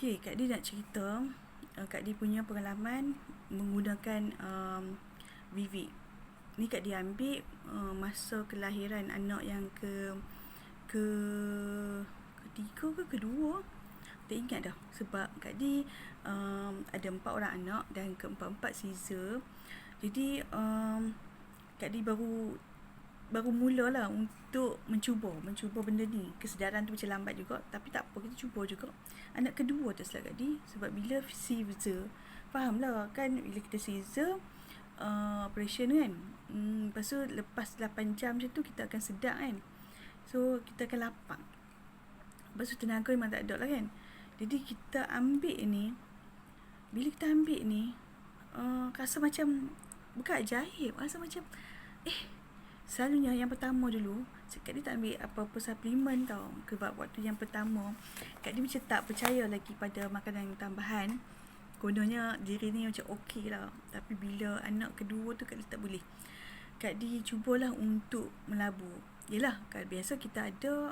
Okay, Kak Di nak cerita Kak Di punya pengalaman menggunakan Vivi. Ni Kak Di ambil masa kelahiran anak yang ketiga ke kedua. Tak ingat dah. Sebab Kak Di ada 4 orang anak dan keempat-empat Caesar. Jadi Kak Di baru mulalah untuk mencuba benda ni. Kesedaran tu macam lambat juga, tapi tak apa, kita cuba juga. Anak kedua tu silap Kak Di, sebab bila Caesar, faham lah kan, bila kita Caesar operation kan, lepas tu lepas 8 jam macam tu kita akan sedap kan, so kita akan lapang. Lepas tu tenaga memang tak ada lah kan. Jadi kita ambil ni, bila kita ambil ni rasa macam bukan ajaib, rasa macam selalunya yang pertama dulu Kak Di tak ambil apa-apa suplemen tau. Sebab waktu yang pertama Kak Di macam tak percaya lagi pada makanan tambahan. Kononnya diri ni macam okey lah. Tapi bila anak kedua tu Kak Di tak boleh. Kak Di cubalah untuk melabur. Yelah, kan biasa kita ada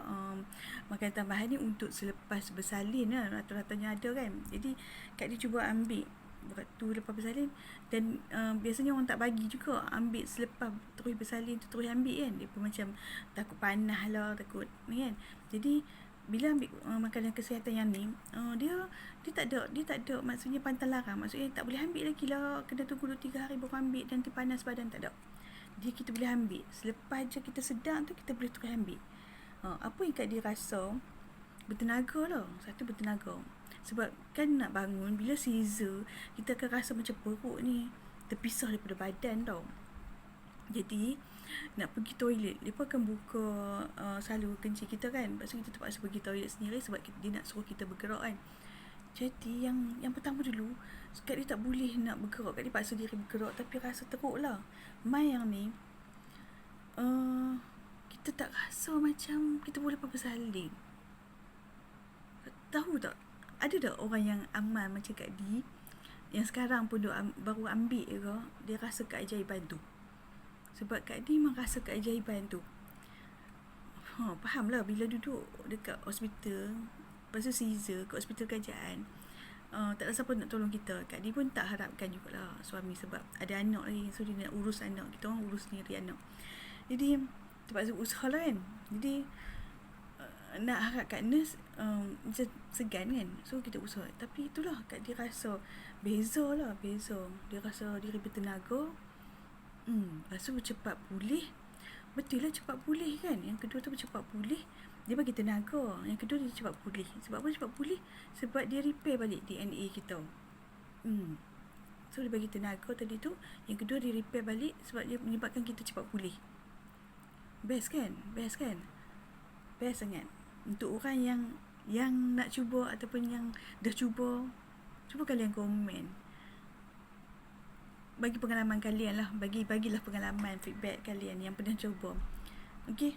makanan tambahan ni untuk selepas bersalin lah, rata-ratanya ada kan. Jadi Kak Di cuba ambil waktu lepas bersalin. Dan biasanya orang tak bagi juga ambil selepas terus bersalin tu, terus ambil kan. Dia pun macam takut panas lah, takut ni kan. Jadi bila ambil makanan kesihatan yang ni, dia tak ada maksudnya pantang larang. Maksudnya tak boleh ambil lagi lah, kena tunggu 2-3 hari baru ambil, nanti panas badan, tak ada. Jadi kita boleh ambil selepas je kita sedang tu, kita boleh terus ambil. Apa yang Kak Di rasa bertenaga lah. Satu, bertenaga. Sebab kan nak bangun, bila Caesar, kita akan rasa macam perut ni terpisah daripada badan tau. Jadi nak pergi toilet, mereka akan buka saluran kencing kita kan. Lepas tu kita terpaksa pergi toilet sendiri sebab dia nak suruh kita bergerak kan. Jadi yang pertama dulu, Kak Di tak boleh nak bergerak. Kak Di paksa diri bergerak, tapi rasa teruk lah. Mai yang ni kita tak rasa macam kita boleh bersalin. Tahu tak, ada tak orang yang amal macam Kak Di, yang sekarang pun baru ambil ke, dia rasa keajaiban tu. Sebab Kak Di memang rasa keajaiban tu. Faham lah, bila duduk dekat hospital, lepas tu Caesar kat hospital kerajaan, tak ada siapa nak tolong kita. Kak Di pun tak harapkan jugalah suami, sebab ada anak lagi, so dia nak urus anak. Kita orang urus sendiri anak. Jadi terpaksa usaha lah kan. Jadi nak harap kat nurse macam segan kan. So kita usaha. Tapi itulah, Kak Di rasa beza. Dia rasa diri bertenaga. Lepas tu cepat pulih. Betul lah, cepat pulih kan. Yang kedua tu cepat pulih, dia bagi tenaga. Yang kedua dia cepat pulih. Sebab apa cepat pulih? Sebab dia repair balik DNA kita. So dia bagi tenaga tadi tu. Yang kedua dia repair balik sebab dia menyebabkan kita cepat pulih. Best kan? Best sangat. Untuk orang yang nak cuba ataupun yang dah cuba kalian komen. Bagi pengalaman kalian lah. Bagilah pengalaman, feedback kalian yang pernah cuba. Okay?